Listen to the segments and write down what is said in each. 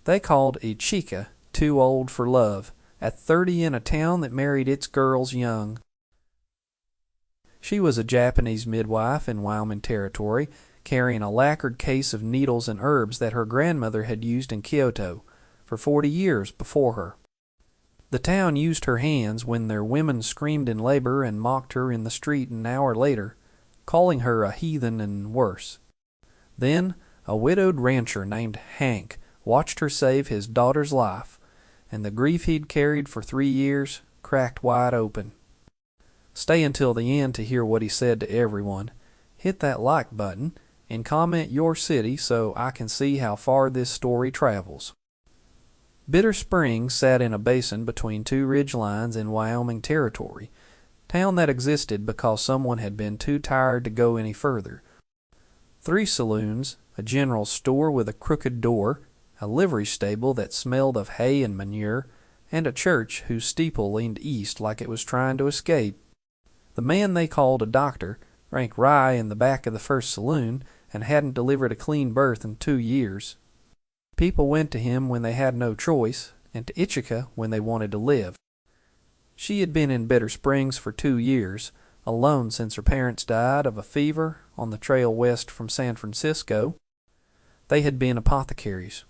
They called a chica too old for love, at 30 in a town that married its girls young. She was a Japanese midwife in Wyoming Territory, carrying a lacquered case of needles and herbs that her grandmother had used in Kyoto for 40 years before her. The town used her hands when their women screamed in labor and mocked her in the street an hour later, calling her a heathen and worse. Then a widowed rancher named Hank watched her save his daughter's life, and the grief he'd carried for 3 years cracked wide open. Stay until the end to hear what he said to everyone. Hit that like button and comment your city so I can see how far this story travels. Bitter Springs sat in a basin between two ridge lines in Wyoming Territory, town that existed because someone had been too tired to go any further. 3 saloons, a general store with a crooked door, a livery stable that smelled of hay and manure, and a church whose steeple leaned east like it was trying to escape. The man they called a doctor drank rye in the back of the first saloon and hadn't delivered a clean birth in 2 years. People went to him when they had no choice, and to Ichika when they wanted to live. She had been in Bitter Springs for 2 years, alone since her parents died of a fever on the trail west from San Francisco. They had been apothecaries,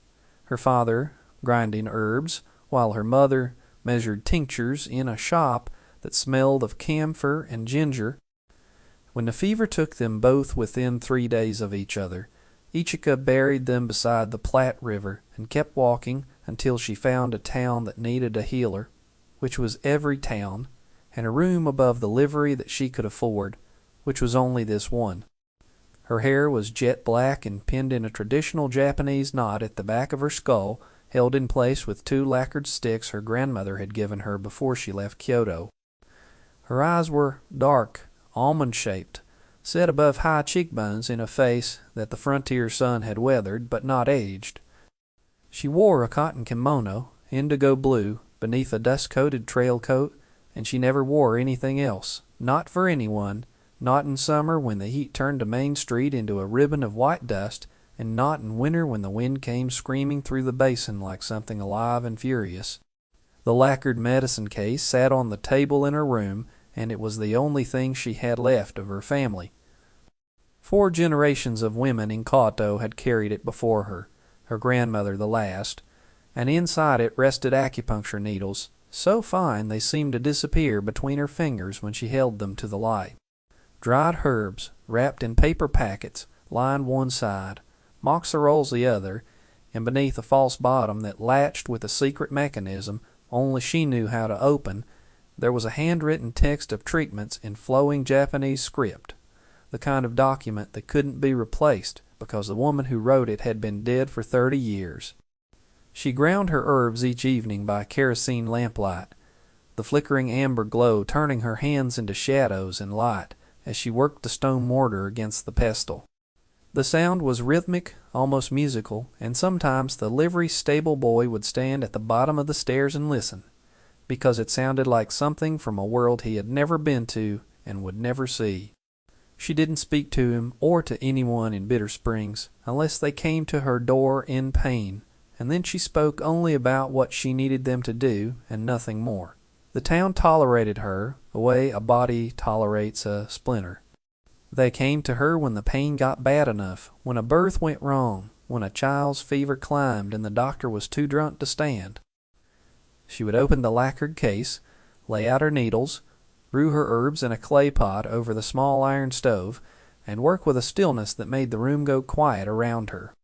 her father grinding herbs, while her mother measured tinctures in a shop that smelled of camphor and ginger. When the fever took them both within 3 days of each other, Ichika buried them beside the Platte River and kept walking until she found a town that needed a healer, which was every town, and a room above the livery that she could afford, which was only this one. Her hair was jet black and pinned in a traditional Japanese knot at the back of her skull, held in place with 2 lacquered sticks her grandmother had given her before she left Kyoto. Her eyes were dark, almond-shaped, set above high cheekbones in a face that the frontier sun had weathered but not aged. She wore a cotton kimono, indigo blue, beneath a dust-coated trail coat, and she never wore anything else, not for anyone, not in summer when the heat turned the main street into a ribbon of white dust, and not in winter when the wind came screaming through the basin like something alive and furious. The lacquered medicine case sat on the table in her room, and it was the only thing she had left of her family. 4 generations of women in Kyoto had carried it before her, her grandmother the last, and inside it rested acupuncture needles, so fine they seemed to disappear between her fingers when she held them to the light. Dried herbs, wrapped in paper packets, lined one side, moxaroles the other, and beneath a false bottom that latched with a secret mechanism only she knew how to open, there was a handwritten text of treatments in flowing Japanese script, the kind of document that couldn't be replaced because the woman who wrote it had been dead for 30 years. She ground her herbs each evening by kerosene lamplight, the flickering amber glow turning her hands into shadows and light as she worked the stone mortar against the pestle. The sound was rhythmic, almost musical, and sometimes the livery stable boy would stand at the bottom of the stairs and listen, because it sounded like something from a world he had never been to and would never see. She didn't speak to him or to anyone in Bitter Springs unless they came to her door in pain, and then she spoke only about what she needed them to do and nothing more. The town tolerated her the way a body tolerates a splinter. They came to her when the pain got bad enough, when a birth went wrong, when a child's fever climbed and the doctor was too drunk to stand. She would open the lacquered case, lay out her needles, brew her herbs in a clay pot over the small iron stove, and work with a stillness that made the room go quiet around her.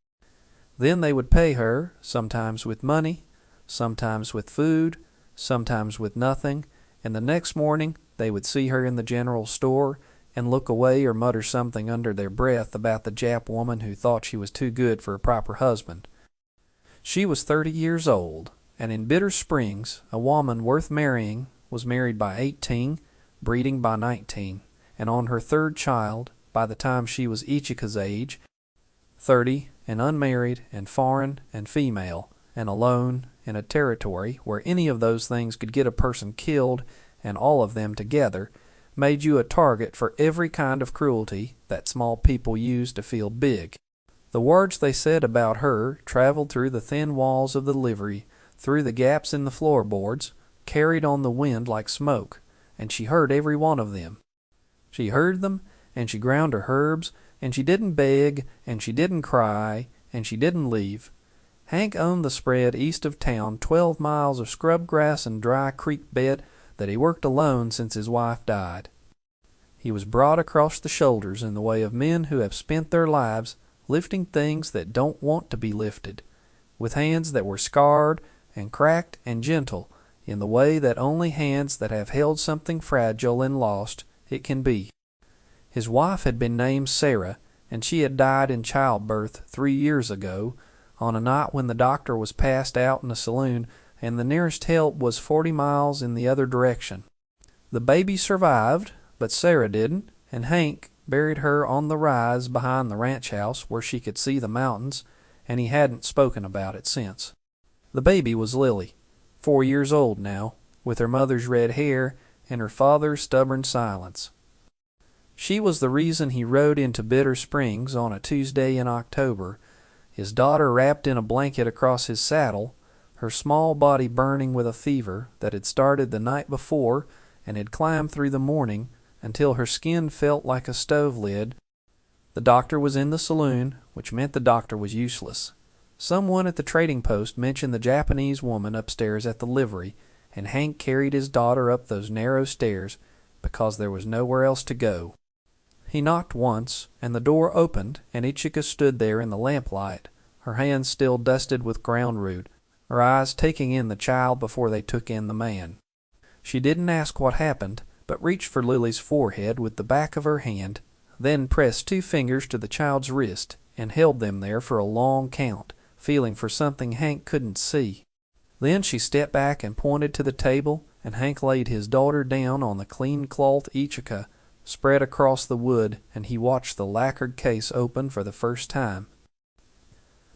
Then they would pay her, sometimes with money, sometimes with food, sometimes with nothing, and the next morning they would see her in the general store and look away or mutter something under their breath about the Jap woman who thought she was too good for a proper husband. She was 30 years old, and in Bitter Springs a woman worth marrying was married by 18, breeding by 19, and on her 3rd child by the time she was Ichika's age, 30, and unmarried and foreign and female, and alone in a territory where any of those things could get a person killed, and all of them together made you a target for every kind of cruelty that small people use to feel big. The words they said about her traveled through the thin walls of the livery, through the gaps in the floorboards, carried on the wind like smoke, and she heard every one of them. She heard them, and she ground her herbs, and she didn't beg, and she didn't cry, and she didn't leave. Hank owned the spread east of town, 12 miles of scrub grass and dry creek bed that he worked alone since his wife died. He was broad across the shoulders in the way of men who have spent their lives lifting things that don't want to be lifted, with hands that were scarred and cracked and gentle in the way that only hands that have held something fragile and lost it can be. His wife had been named Sarah, and she had died in childbirth 3 years ago, on a night when the doctor was passed out in a saloon and the nearest help was 40 miles in the other direction. The baby survived, but Sarah didn't, and Hank buried her on the rise behind the ranch house where she could see the mountains, and he hadn't spoken about it since. The baby was Lily, 4 years old now, with her mother's red hair and her father's stubborn silence. She was the reason he rode into Bitter Springs on a Tuesday in October, his daughter wrapped in a blanket across his saddle, her small body burning with a fever that had started the night before and had climbed through the morning until her skin felt like a stove lid. The doctor was in the saloon, which meant the doctor was useless. Someone at the trading post mentioned the Japanese woman upstairs at the livery, and Hank carried his daughter up those narrow stairs because there was nowhere else to go. He knocked once, and the door opened, and Ichika stood there in the lamplight, her hands still dusted with ground root, her eyes taking in the child before they took in the man. She didn't ask what happened, but reached for Lily's forehead with the back of her hand, then pressed 2 fingers to the child's wrist and held them there for a long count, feeling for something Hank couldn't see. Then she stepped back and pointed to the table, and Hank laid his daughter down on the clean cloth Ichika spread across the wood, and he watched the lacquered case open for the first time.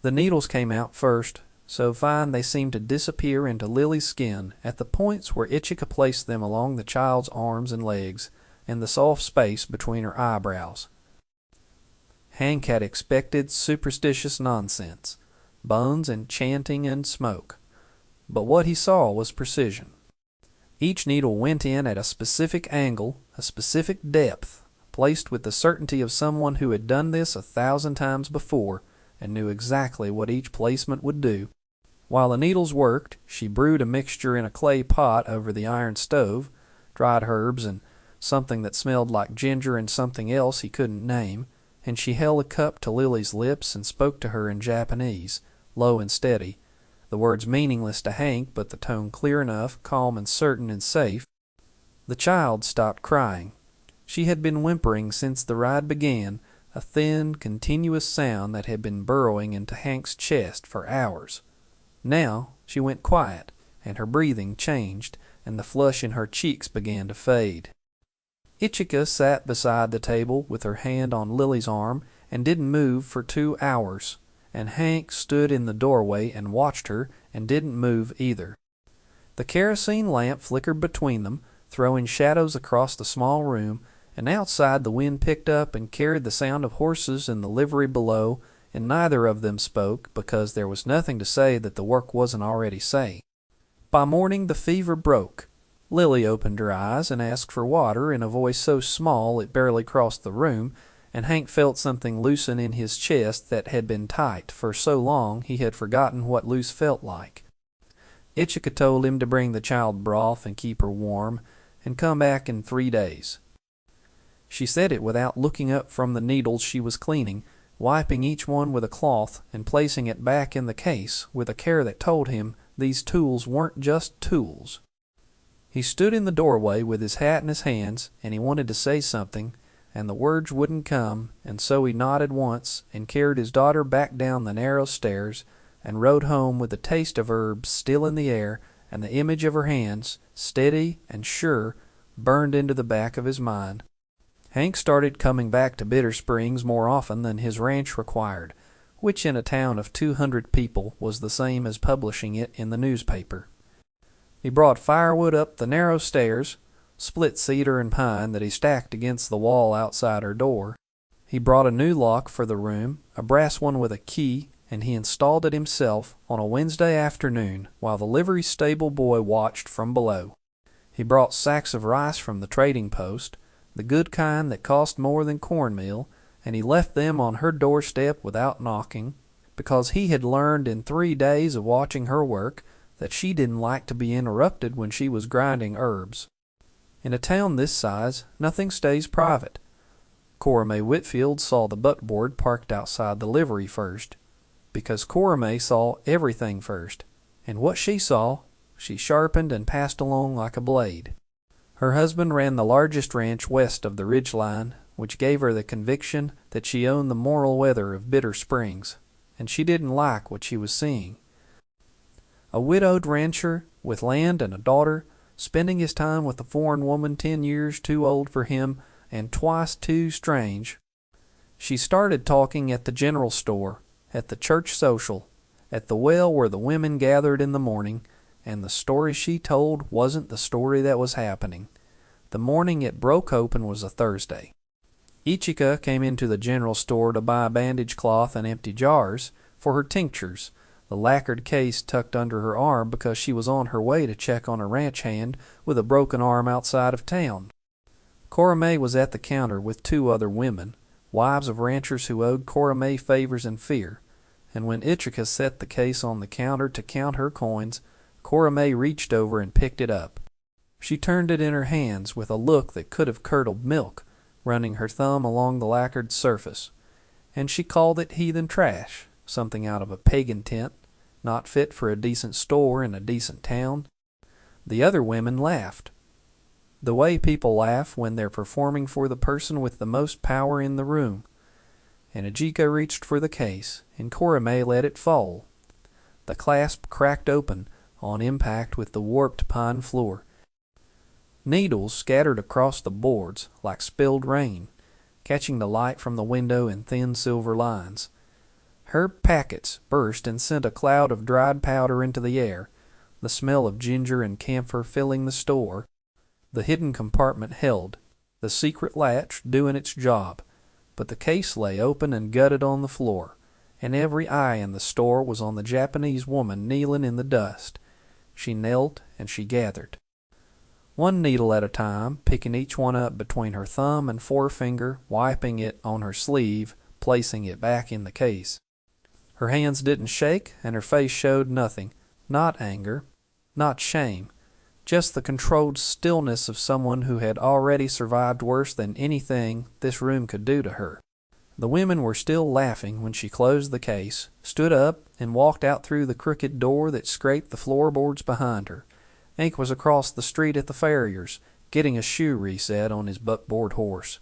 The needles came out first, so fine they seemed to disappear into Lily's skin at the points where Ichika placed them along the child's arms and legs, and the soft space between her eyebrows. Hank had expected superstitious nonsense, bones and chanting and smoke, but what he saw was precision. Each needle went in at a specific angle, a specific depth, placed with the certainty of someone who had done this 1,000 times before and knew exactly what each placement would do. While the needles worked, she brewed a mixture in a clay pot over the iron stove, dried herbs and something that smelled like ginger and something else he couldn't name, and she held a cup to Lily's lips and spoke to her in Japanese, low and steady, the words meaningless to Hank, but the tone clear enough, calm and certain and safe. The child stopped crying. She had been whimpering since the ride began, a thin, continuous sound that had been burrowing into Hank's chest for hours. Now she went quiet, and her breathing changed, and the flush in her cheeks began to fade. Ichika sat beside the table with her hand on Lily's arm and didn't move for 2 hours, and Hank stood in the doorway and watched her and didn't move either. The kerosene lamp flickered between them, throwing shadows across the small room, and outside the wind picked up and carried the sound of horses in the livery below, and neither of them spoke because there was nothing to say that the work wasn't already saying. By morning the fever broke. Lily opened her eyes and asked for water in a voice so small it barely crossed the room, and Hank felt something loosen in his chest that had been tight for so long he had forgotten what loose felt like. Ichika told him to bring the child broth and keep her warm, and come back in 3 days. She said it without looking up from the needles she was cleaning, wiping each one with a cloth and placing it back in the case with a care that told him these tools weren't just tools. He stood in the doorway with his hat in his hands, and he wanted to say something, and the words wouldn't come, and so he nodded once and carried his daughter back down the narrow stairs and rode home with the taste of herbs still in the air and the image of her hands, steady and sure, burned into the back of his mind. Hank started coming back to Bitter Springs more often than his ranch required, which in a town of 200 people was the same as publishing it in the newspaper. He brought firewood up the narrow stairs, split cedar and pine that he stacked against the wall outside her door. He brought a new lock for the room, a brass one with a key, and he installed it himself on a Wednesday afternoon while the livery stable boy watched from below. He brought sacks of rice from the trading post, the good kind that cost more than cornmeal, and he left them on her doorstep without knocking, because he had learned in 3 days of watching her work that she didn't like to be interrupted when she was grinding herbs. In a town this size, nothing stays private. Cora May Whitfield saw the buckboard parked outside the livery first, because Cora May saw everything first, and what she saw she sharpened and passed along like a blade. Her husband ran the largest ranch west of the ridge line, which gave her the conviction that she owned the moral weather of Bitter Springs, and she didn't like what she was seeing. A widowed rancher with land and a daughter, spending his time with a foreign woman 10 years too old for him and twice too strange. She started talking at the general store, at the church social, at the well where the women gathered in the morning, and the story she told wasn't the story that was happening. The morning it broke open was a Thursday. Ichika came into the general store to buy bandage cloth and empty jars for her tinctures, the lacquered case tucked under her arm because she was on her way to check on a ranch hand with a broken arm outside of town. Cora May was at the counter with 2 other women, wives of ranchers who owed Cora May favors and fear, and when Ichika set the case on the counter to count her coins, Cora May reached over and picked it up. She turned it in her hands with a look that could have curdled milk, running her thumb along the lacquered surface, and she called it heathen trash, something out of a pagan tent, not fit for a decent store in a decent town. The other women laughed, the way people laugh when they're performing for the person with the most power in the room, and Ichika reached for the case, and Cora May let it fall. The clasp cracked open on impact with the warped pine floor. Needles scattered across the boards like spilled rain, catching the light from the window in thin silver lines. Her packets burst and sent a cloud of dried powder into the air, the smell of ginger and camphor filling the store. The hidden compartment held, the secret latch doing its job, but the case lay open and gutted on the floor, and every eye in the store was on the Japanese woman kneeling in the dust. She knelt and she gathered, one needle at a time, picking each one up between her thumb and forefinger, wiping it on her sleeve, placing it back in the case. Her hands didn't shake, and her face showed nothing, not anger, not shame, just the controlled stillness of someone who had already survived worse than anything this room could do to her. The women were still laughing when she closed the case, stood up, and walked out through the crooked door that scraped the floorboards behind her. Hank was across the street at the farrier's, getting a shoe reset on his buckboard horse.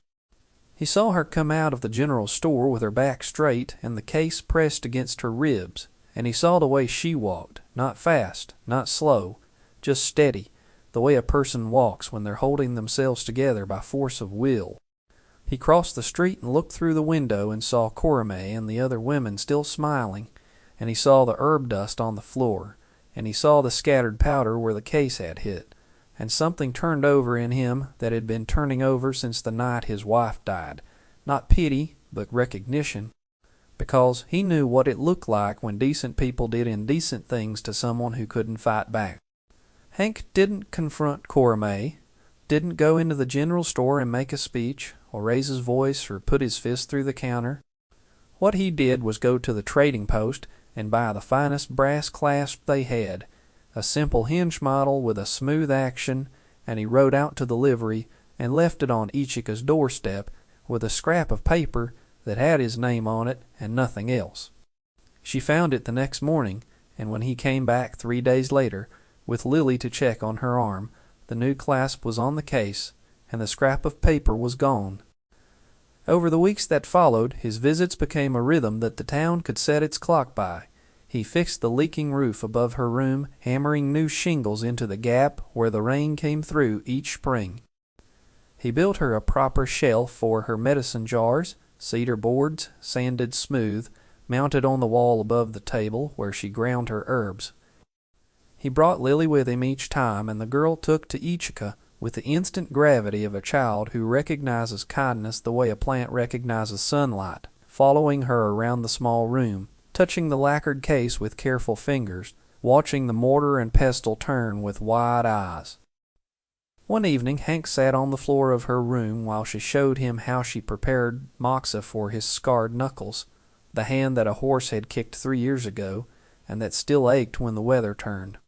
He saw her come out of the general store with her back straight and the case pressed against her ribs, and he saw the way she walked, not fast, not slow, just steady, the way a person walks when they're holding themselves together by force of will. He crossed the street and looked through the window and saw Cora May and the other women still smiling, and he saw the herb dust on the floor, and he saw the scattered powder where the case had hit, and something turned over in him that had been turning over since the night his wife died. Not pity, but recognition, because he knew what it looked like when decent people did indecent things to someone who couldn't fight back. Hank didn't confront Cora May, didn't go into the general store and make a speech, or raise his voice, or put his fist through the counter. What he did was go to the trading post and buy the finest brass clasp they had, a simple hinge model with a smooth action, and he rode out to the livery and left it on Ichika's doorstep with a scrap of paper that had his name on it and nothing else. She found it the next morning, and when he came back 3 days later, with Lily to check on her arm, the new clasp was on the case, and the scrap of paper was gone. Over the weeks that followed, his visits became a rhythm that the town could set its clock by. He fixed the leaking roof above her room, hammering new shingles into the gap where the rain came through each spring. He built her a proper shelf for her medicine jars, cedar boards, sanded smooth, mounted on the wall above the table where she ground her herbs. He brought Lily with him each time, and the girl took to Ichika with the instant gravity of a child who recognizes kindness the way a plant recognizes sunlight, following her around the small room, touching the lacquered case with careful fingers, watching the mortar and pestle turn with wide eyes. One evening Hank sat on the floor of her room while she showed him how she prepared moxa for his scarred knuckles, the hand that a horse had kicked 3 years ago, and that still ached when the weather turned.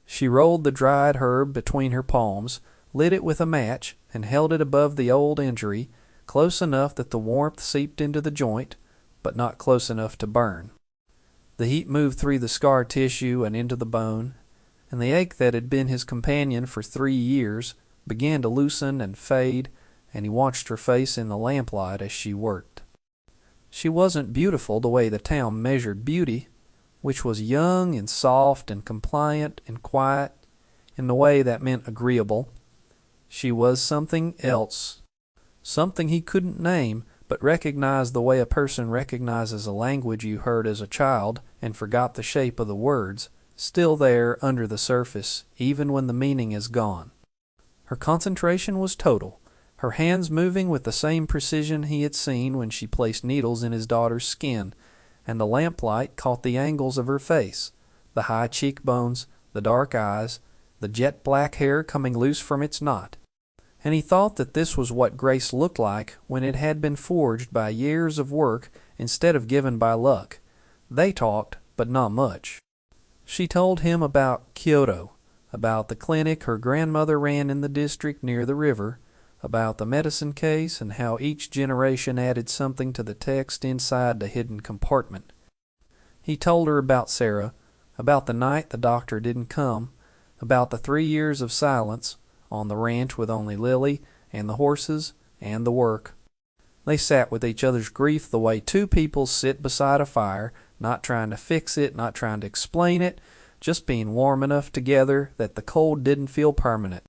She rolled the dried herb between her palms, lit it with a match, and held it above the old injury, close enough that the warmth seeped into the joint, but not close enough to burn. The heat moved through the scar tissue and into the bone, and the ache that had been his companion for 3 years began to loosen and fade, and he watched her face in the lamplight as she worked. She wasn't beautiful the way the town measured beauty, which was young and soft and compliant and quiet, in the way that meant agreeable. She was something else, something he couldn't name, but recognized the way a person recognizes a language you heard as a child and forgot the shape of the words, still there under the surface, even when the meaning is gone. Her concentration was total, her hands moving with the same precision he had seen when she placed needles in his daughter's skin, and the lamplight caught the angles of her face, the high cheekbones, the dark eyes, the jet black hair coming loose from its knot. And he thought that this was what grace looked like when it had been forged by years of work instead of given by luck. They talked, but not much. She told him about Kyoto, about the clinic her grandmother ran in the district near the river, about the medicine case and how each generation added something to the text inside the hidden compartment. He told her about Sarah, about the night the doctor didn't come, about the 3 years of silence on the ranch with only Lily and the horses and the work. They sat with each other's grief the way two people sit beside a fire, not trying to fix it, not trying to explain it, just being warm enough together that the cold didn't feel permanent.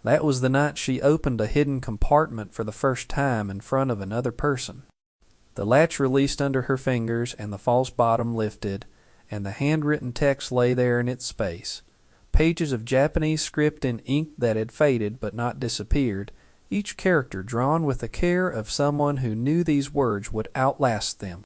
That was the night she opened a hidden compartment for the first time in front of another person. The latch released under her fingers, and the false bottom lifted, and the handwritten text lay there in its space. Pages of Japanese script in ink that had faded but not disappeared, each character drawn with the care of someone who knew these words would outlast them.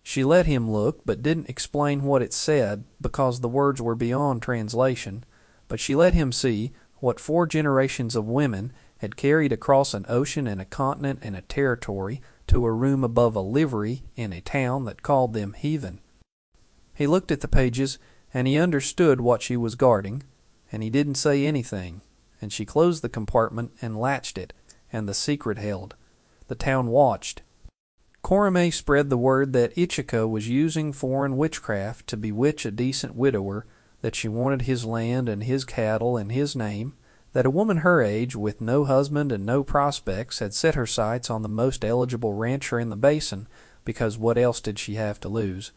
She let him look, but didn't explain what it said because the words were beyond translation, but she let him see what 4 generations of women had carried across an ocean and a continent and a territory to a room above a livery in a town that called them heathen. He looked at the pages, and he understood what she was guarding, and he didn't say anything, and she closed the compartment and latched it, and the secret held. The town watched. Korame spread the word that Ichika was using foreign witchcraft to bewitch a decent widower, that she wanted his land and his cattle and his name, that a woman her age, with no husband and no prospects, had set her sights on the most eligible rancher in the basin, because what else did she have to lose?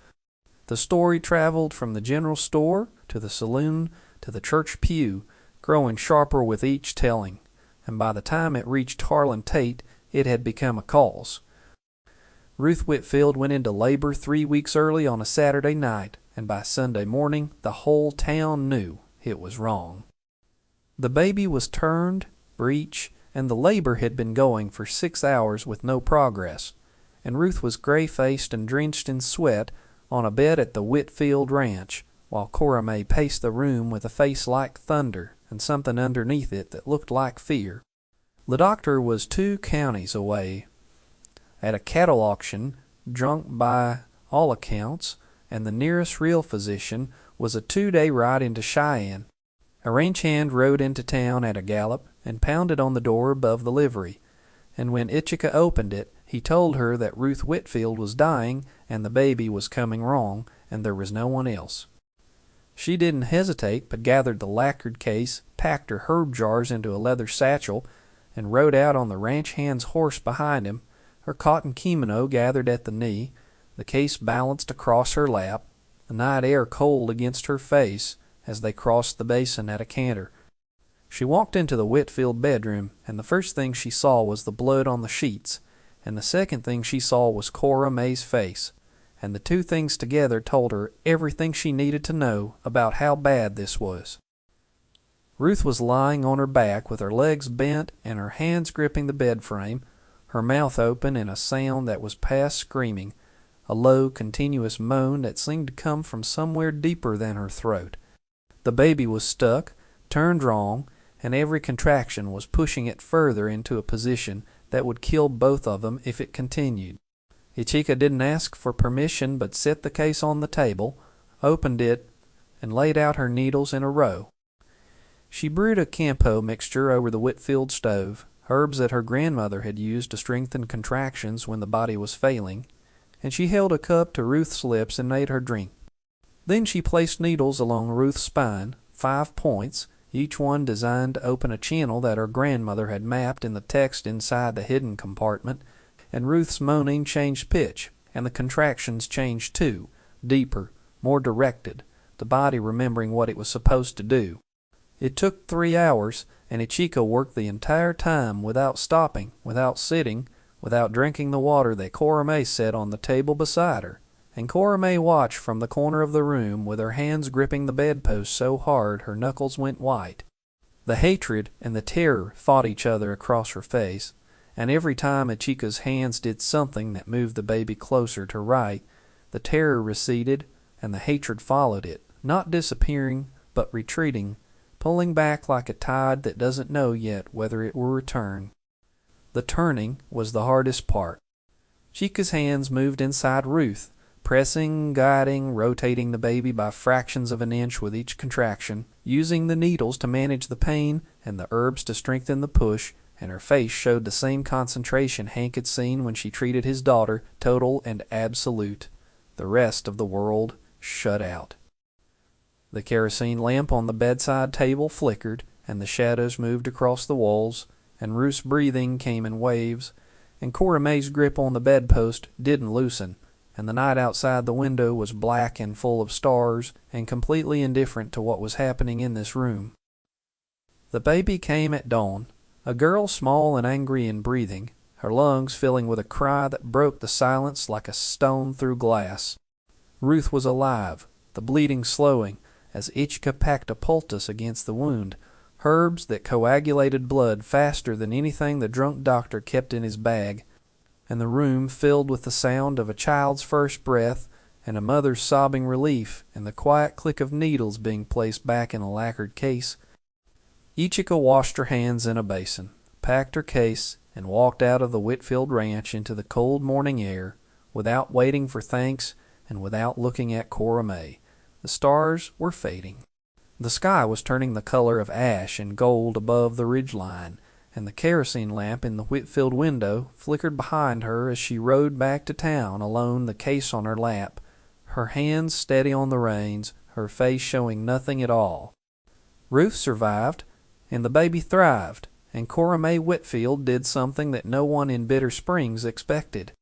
The story traveled from the general store to the saloon to the church pew, growing sharper with each telling, and by the time it reached Harlan Tate, it had become a cause. Ruth Whitfield went into labor 3 weeks early on a Saturday night, and by Sunday morning the whole town knew it was wrong. The baby was turned, breech, and the labor had been going for 6 hours with no progress, and Ruth was gray-faced and drenched in sweat on a bed at the Whitfield ranch, while Korame paced the room with a face like thunder and something underneath it that looked like fear. The doctor was 2 counties away, at a cattle auction, drunk by all accounts, and the nearest real physician was a 2-day ride into Cheyenne. A ranch hand rode into town at a gallop and pounded on the door above the livery, and when Ichika opened it, he told her that Ruth Whitfield was dying and the baby was coming wrong, and there was no one else. She didn't hesitate, but gathered the lacquered case, packed her herb jars into a leather satchel, and rode out on the ranch hand's horse behind him, her cotton kimono gathered at the knee, the case balanced across her lap, the night air cold against her face as they crossed the basin at a canter. She walked into the Whitfield bedroom, and the first thing she saw was the blood on the sheets, and the second thing she saw was Cora May's face, and the 2 things together told her everything she needed to know about how bad this was. Ruth was lying on her back with her legs bent and her hands gripping the bed frame, her mouth open in a sound that was past screaming, a low, continuous moan that seemed to come from somewhere deeper than her throat. The baby was stuck, turned wrong, and every contraction was pushing it further into a position that would kill both of them if it continued. Ichika didn't ask for permission but set the case on the table, opened it, and laid out her needles in a row. She brewed a campo mixture over the Whitfield stove, herbs that her grandmother had used to strengthen contractions when the body was failing, and she held a cup to Ruth's lips and made her drink. Then she placed needles along Ruth's spine, 5 points, each one designed to open a channel that her grandmother had mapped in the text inside the hidden compartment, and Ruth's moaning changed pitch, and the contractions changed too, deeper, more directed, the body remembering what it was supposed to do. It took 3 hours, and Ichika worked the entire time without stopping, without sitting, without drinking the water that Cora May set on the table beside her. And Cora May watched from the corner of the room with her hands gripping the bedpost so hard her knuckles went white. The hatred and the terror fought each other across her face, and every time Ichika's hands did something that moved the baby closer to right, the terror receded and the hatred followed it, not disappearing, but retreating, pulling back like a tide that doesn't know yet whether it will return. The turning was the hardest part. Ichika's hands moved inside Ruth, pressing, guiding, rotating the baby by fractions of an inch with each contraction, using the needles to manage the pain and the herbs to strengthen the push, and her face showed the same concentration Hank had seen when she treated his daughter, total and absolute. The rest of the world shut out. The kerosene lamp on the bedside table flickered, and the shadows moved across the walls, and Ruth's breathing came in waves, and Cora May's grip on the bedpost didn't loosen, and the night outside the window was black and full of stars, and completely indifferent to what was happening in this room. The baby came at dawn, a girl small and angry in breathing, her lungs filling with a cry that broke the silence like a stone through glass. Ruth was alive, the bleeding slowing, as Ichika packed a poultice against the wound, herbs that coagulated blood faster than anything the drunk doctor kept in his bag, and the room filled with the sound of a child's first breath and a mother's sobbing relief and the quiet click of needles being placed back in a lacquered case. Ichika washed her hands in a basin, packed her case, and walked out of the Whitfield ranch into the cold morning air, without waiting for thanks and without looking at Cora May. The stars were fading. The sky was turning the color of ash and gold above the ridgeline, and the kerosene lamp in the Whitfield window flickered behind her as she rode back to town alone, the case on her lap, her hands steady on the reins, her face showing nothing at all. Ruth survived, and the baby thrived, and Cora May Whitfield did something that no one in Bitter Springs expected.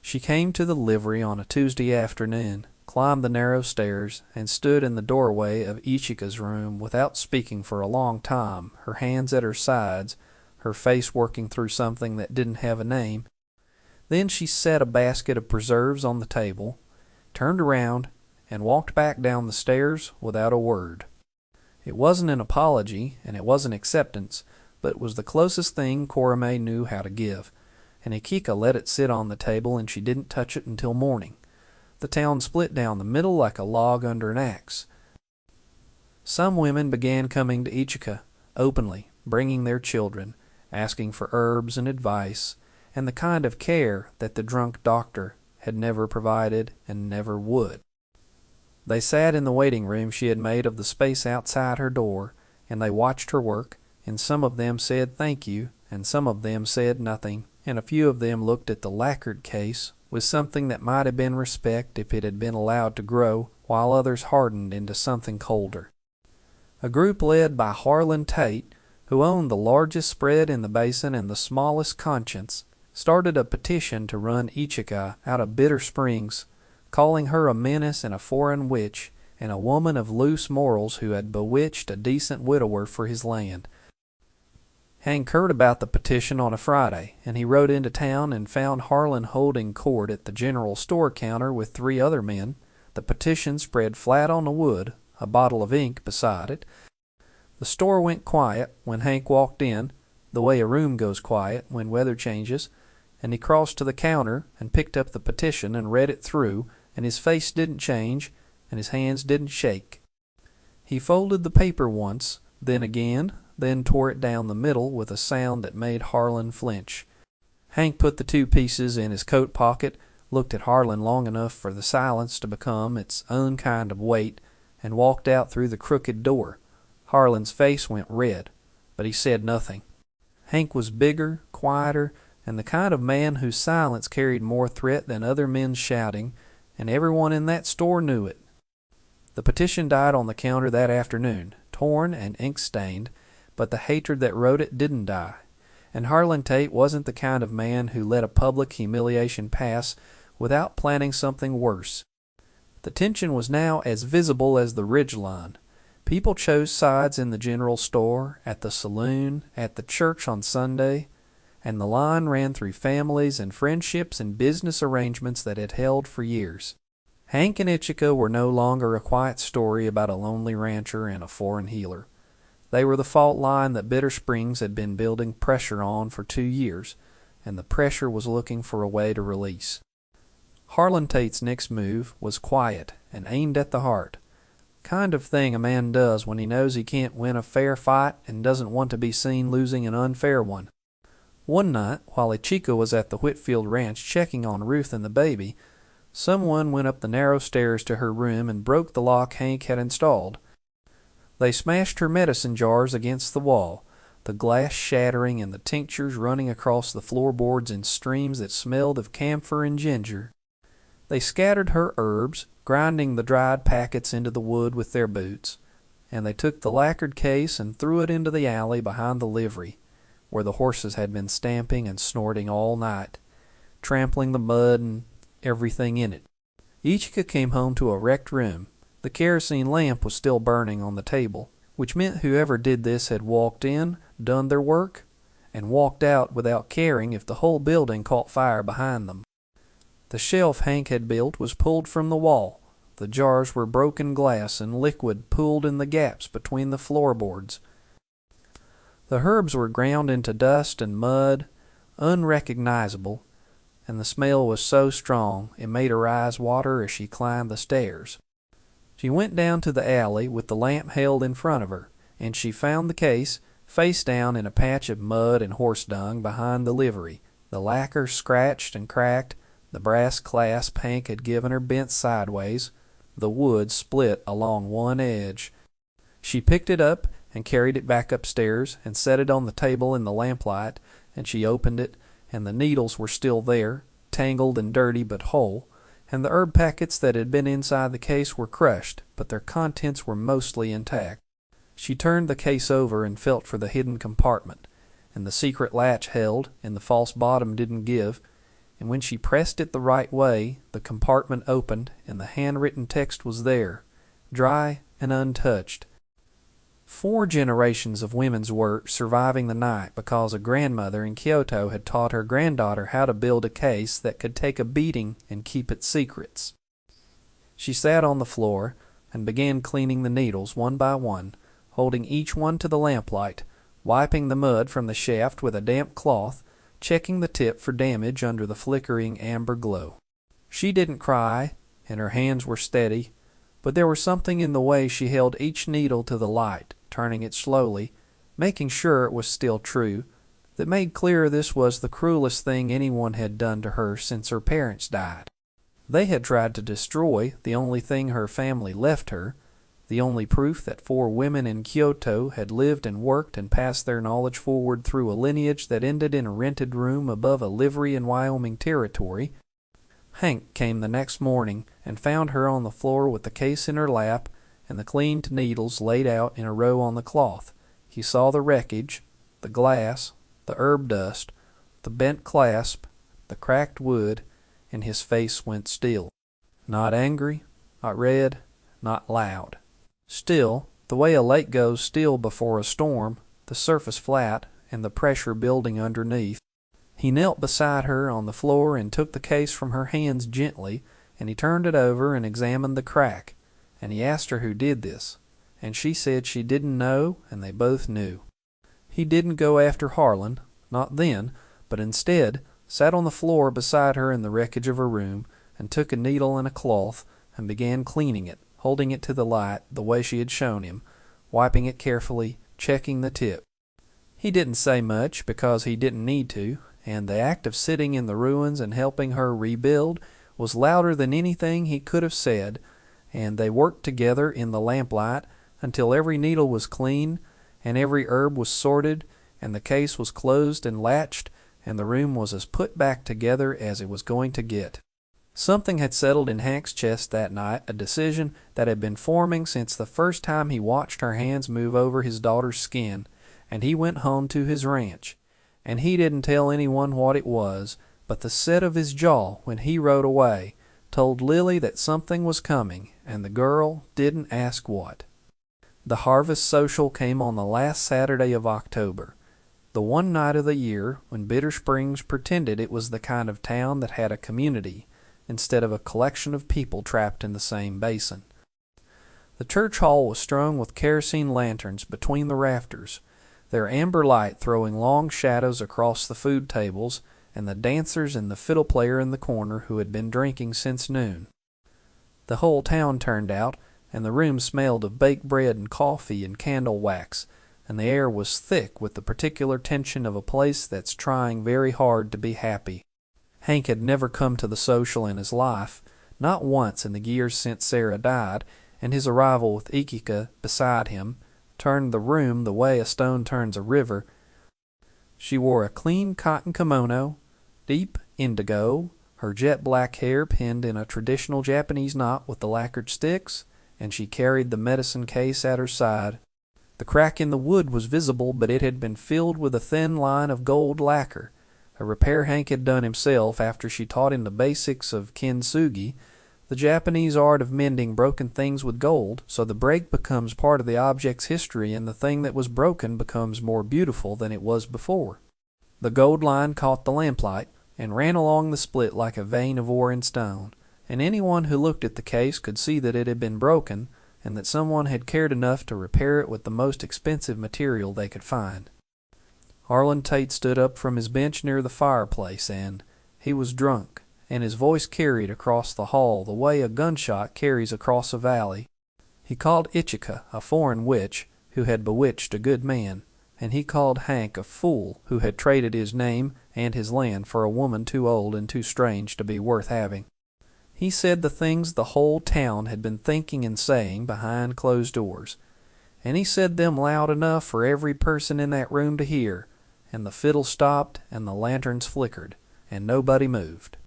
She came to the livery on a Tuesday afternoon, climbed the narrow stairs, and stood in the doorway of Ichika's room without speaking for a long time, her hands at her sides, her face working through something that didn't have a name. Then she set a basket of preserves on the table, turned around, and walked back down the stairs without a word. It wasn't an apology, and it wasn't acceptance, but it was the closest thing Cora May knew how to give, and Ichika let it sit on the table and she didn't touch it until morning. The town split down the middle like a log under an axe. Some women began coming to Ichika, openly, bringing their children, asking for herbs and advice, and the kind of care that the drunk doctor had never provided and never would. They sat in the waiting room she had made of the space outside her door, and they watched her work, and some of them said thank you, and some of them said nothing, and a few of them looked at the lacquered case with something that might have been respect if it had been allowed to grow, while others hardened into something colder. A group led by Harlan Tate, who owned the largest spread in the basin and the smallest conscience, started a petition to run Ichika out of Bitter Springs, calling her a menace and a foreign witch, and a woman of loose morals who had bewitched a decent widower for his land. Hank heard about the petition on a Friday, and he rode into town and found Harlan holding court at the general store counter with 3 other men, the petition spread flat on the wood, a bottle of ink beside it. The store went quiet when Hank walked in, the way a room goes quiet when weather changes, and he crossed to the counter and picked up the petition and read it through, and his face didn't change, and his hands didn't shake. He folded the paper once, then again, then tore it down the middle with a sound that made Harlan flinch. Hank put the 2 pieces in his coat pocket, looked at Harlan long enough for the silence to become its own kind of weight, and walked out through the crooked door. Harlan's face went red, but he said nothing. Hank was bigger, quieter, and the kind of man whose silence carried more threat than other men's shouting, and everyone in that store knew it. The petition died on the counter that afternoon, torn and ink-stained, but the hatred that wrote it didn't die, and Harlan Tate wasn't the kind of man who let a public humiliation pass without planning something worse. The tension was now as visible as the ridgeline. People chose sides in the general store, at the saloon, at the church on Sunday, and the line ran through families and friendships and business arrangements that had held for years. Hank and Ithaca were no longer a quiet story about a lonely rancher and a foreign healer. They were the fault line that Bitter Springs had been building pressure on for 2 years, and the pressure was looking for a way to release. Harlan Tate's next move was quiet and aimed at the heart. Kind of thing a man does when he knows he can't win a fair fight and doesn't want to be seen losing an unfair one. One night, while Ithaca was at the Whitfield ranch checking on Ruth and the baby, someone went up the narrow stairs to her room and broke the lock Hank had installed. They smashed her medicine jars against the wall, the glass shattering and the tinctures running across the floorboards in streams that smelled of camphor and ginger. They scattered her herbs, grinding the dried packets into the wood with their boots, and they took the lacquered case and threw it into the alley behind the livery, where the horses had been stamping and snorting all night, trampling the mud and everything in it. Ithaca came home to a wrecked room. The kerosene lamp was still burning on the table, which meant whoever did this had walked in, done their work, and walked out without caring if the whole building caught fire behind them. The shelf Hank had built was pulled from the wall. The jars were broken glass and liquid pooled in the gaps between the floorboards. The herbs were ground into dust and mud, unrecognizable, and the smell was so strong it made her eyes water as she climbed the stairs. She went down to the alley with the lamp held in front of her, and she found the case, face down in a patch of mud and horse dung behind the livery, the lacquer scratched and cracked, the brass clasp Hank had given her bent sideways, the wood split along one edge. She picked it up and carried it back upstairs and set it on the table in the lamplight, and she opened it, and the needles were still there, tangled and dirty but whole, and the herb packets that had been inside the case were crushed, but their contents were mostly intact. She turned the case over and felt for the hidden compartment, and the secret latch held, and the false bottom didn't give, and when she pressed it the right way, the compartment opened, and the handwritten text was there, dry and untouched. 4 generations of women's work surviving the night because a grandmother in Kyoto had taught her granddaughter how to build a case that could take a beating and keep its secrets. She sat on the floor and began cleaning the needles one by one, holding each one to the lamplight, wiping the mud from the shaft with a damp cloth, checking the tip for damage under the flickering amber glow. She didn't cry, and her hands were steady, but there was something in the way she held each needle to the light, turning it slowly, making sure it was still true, that made clear this was the cruelest thing anyone had done to her since her parents died. They had tried to destroy the only thing her family left her, the only proof that 4 women in Kyoto had lived and worked and passed their knowledge forward through a lineage that ended in a rented room above a livery in Wyoming Territory. Hank came the next morning and found her on the floor with the case in her lap and the cleaned needles laid out in a row on the cloth. He saw the wreckage, the glass, the herb dust, the bent clasp, the cracked wood, and his face went still. Not angry, not red, not loud. Still, the way a lake goes still before a storm, the surface flat and the pressure building underneath. He knelt beside her on the floor and took the case from her hands gently, and he turned it over and examined the crack, and he asked her who did this, and she said she didn't know, and they both knew. He didn't go after Harlan, not then, but instead sat on the floor beside her in the wreckage of her room, and took a needle and a cloth, and began cleaning it, holding it to the light the way she had shown him, wiping it carefully, checking the tip. He didn't say much because he didn't need to, and the act of sitting in the ruins and helping her rebuild was louder than anything he could have said, and they worked together in the lamplight until every needle was clean, and every herb was sorted, and the case was closed and latched, and the room was as put back together as it was going to get. Something had settled in Hank's chest that night, a decision that had been forming since the first time he watched her hands move over his daughter's skin, and he went home to his ranch. And he didn't tell anyone what it was, but the set of his jaw when he rode away told Lily that something was coming, and the girl didn't ask what. The harvest social came on the last Saturday of October, the one night of the year when Bitter Springs pretended it was the kind of town that had a community instead of a collection of people trapped in the same basin. The church hall was strung with kerosene lanterns between the rafters, their amber light throwing long shadows across the food tables and the dancers and the fiddle player in the corner who had been drinking since noon. The whole town turned out, and the room smelled of baked bread and coffee and candle wax, and the air was thick with the particular tension of a place that's trying very hard to be happy. Hank had never come to the social in his life, not once in the years since Sarah died, and his arrival with Ikika beside him turned the room the way a stone turns a river. She wore a clean cotton kimono, deep indigo, her jet black hair pinned in a traditional Japanese knot with the lacquered sticks, and she carried the medicine case at her side. The crack in the wood was visible, but it had been filled with a thin line of gold lacquer, a repair Hank had done himself after she taught him the basics of kintsugi, the Japanese art of mending broken things with gold, so the break becomes part of the object's history and the thing that was broken becomes more beautiful than it was before. The gold line caught the lamplight and ran along the split like a vein of ore and stone, and anyone who looked at the case could see that it had been broken and that someone had cared enough to repair it with the most expensive material they could find. Harlan Tate stood up from his bench near the fireplace, and he was drunk, and his voice carried across the hall the way a gunshot carries across a valley. He called Ichika a foreign witch who had bewitched a good man, and he called Hank a fool who had traded his name and his land for a woman too old and too strange to be worth having. He said the things the whole town had been thinking and saying behind closed doors, and he said them loud enough for every person in that room to hear, and the fiddle stopped and the lanterns flickered, and nobody moved.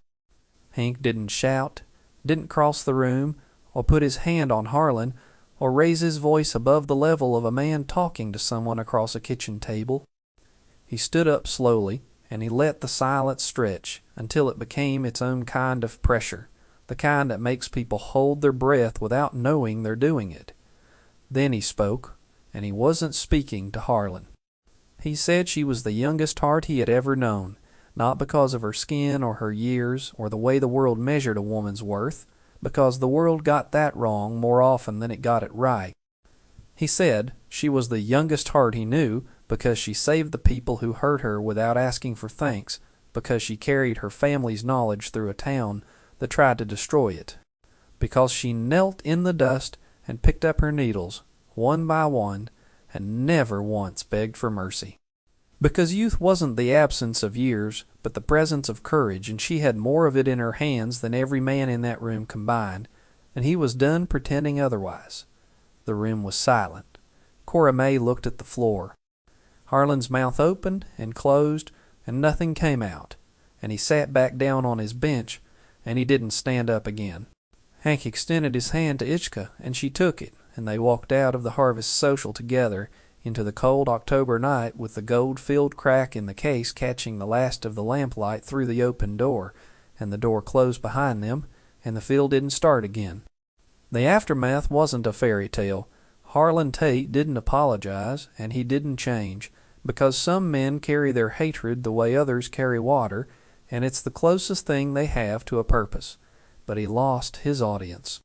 Hank didn't shout, didn't cross the room, or put his hand on Harlan, or raise his voice above the level of a man talking to someone across a kitchen table. He stood up slowly, and he let the silence stretch until it became its own kind of pressure, the kind that makes people hold their breath without knowing they're doing it. Then he spoke, and he wasn't speaking to Harlan. He said she was the youngest heart he had ever known, not because of her skin or her years or the way the world measured a woman's worth, because the world got that wrong more often than it got it right. He said she was the youngest heart he knew because she saved the people who hurt her without asking for thanks, because she carried her family's knowledge through a town that tried to destroy it, because she knelt in the dust and picked up her needles, one by one, and never once begged for mercy. Because youth wasn't the absence of years, but the presence of courage, and she had more of it in her hands than every man in that room combined, and he was done pretending otherwise. The room was silent. Cora May looked at the floor. Harlan's mouth opened and closed, and nothing came out, and he sat back down on his bench, and he didn't stand up again. Hank extended his hand to Ichka, and she took it, and they walked out of the harvest social together into the cold October night with the gold-filled crack in the case catching the last of the lamplight through the open door, and the door closed behind them, and the fiddle didn't start again. The aftermath wasn't a fairy tale. Harlan Tate didn't apologize, and he didn't change, because some men carry their hatred the way others carry water, and it's the closest thing they have to a purpose. But he lost his audience.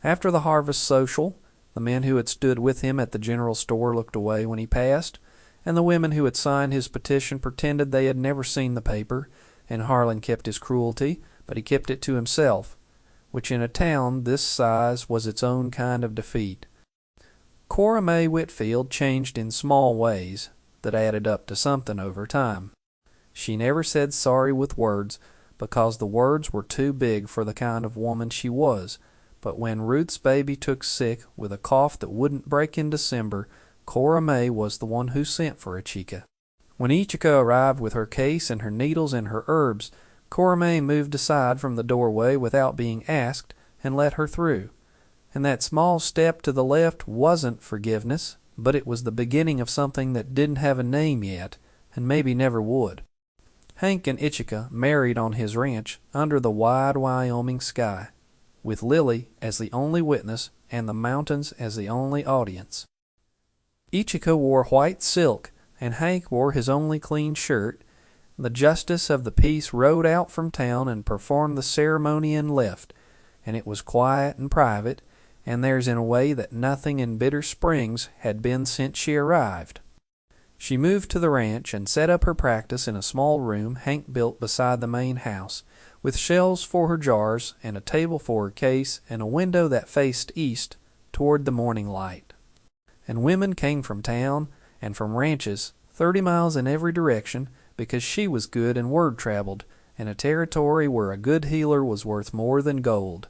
After the harvest social, The men who had stood with him at the general store looked away when he passed, and the women who had signed his petition pretended they had never seen the paper, and Harlan kept his cruelty, but he kept it to himself, which in a town this size was its own kind of defeat. Cora May Whitfield changed in small ways that added up to something over time. She never said sorry with words, because the words were too big for the kind of woman she was, but when Ruth's baby took sick with a cough that wouldn't break in December, Cora May was the one who sent for a chica. When Ichika arrived with her case and her needles and her herbs, Cora May moved aside from the doorway without being asked and let her through. And that small step to the left wasn't forgiveness, but it was the beginning of something that didn't have a name yet, and maybe never would. Hank and Ichika married on his ranch under the wide Wyoming sky, with Lily as the only witness and the mountains as the only audience. Ichika wore white silk, and Hank wore his only clean shirt. The justice of the peace rode out from town and performed the ceremony and left, and it was quiet and private, and theirs in a way that nothing in Bitter Springs had been since she arrived. She moved to the ranch and set up her practice in a small room Hank built beside the main house, with shelves for her jars and a table for her case and a window that faced east toward the morning light. And women came from town and from ranches 30 miles in every direction because she was good and word-traveled, in a territory where a good healer was worth more than gold.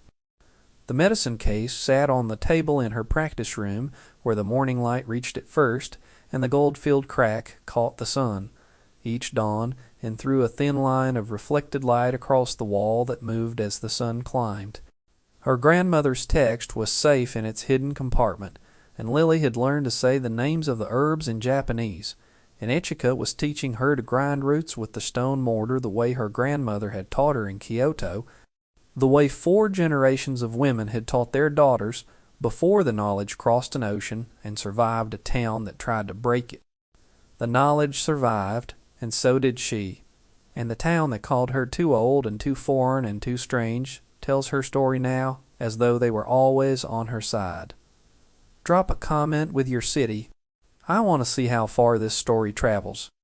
The medicine case sat on the table in her practice room where the morning light reached it first, and the gold-filled crack caught the sun each dawn and threw a thin line of reflected light across the wall that moved as the sun climbed. Her grandmother's text was safe in its hidden compartment, and Lily had learned to say the names of the herbs in Japanese, and Ichika was teaching her to grind roots with the stone mortar the way her grandmother had taught her in Kyoto, the way 4 generations of women had taught their daughters before the knowledge crossed an ocean and survived a town that tried to break it. The knowledge survived, and so did she, and the town that called her too old and too foreign and too strange tells her story now as though they were always on her side. Drop a comment with your city. I want to see how far this story travels.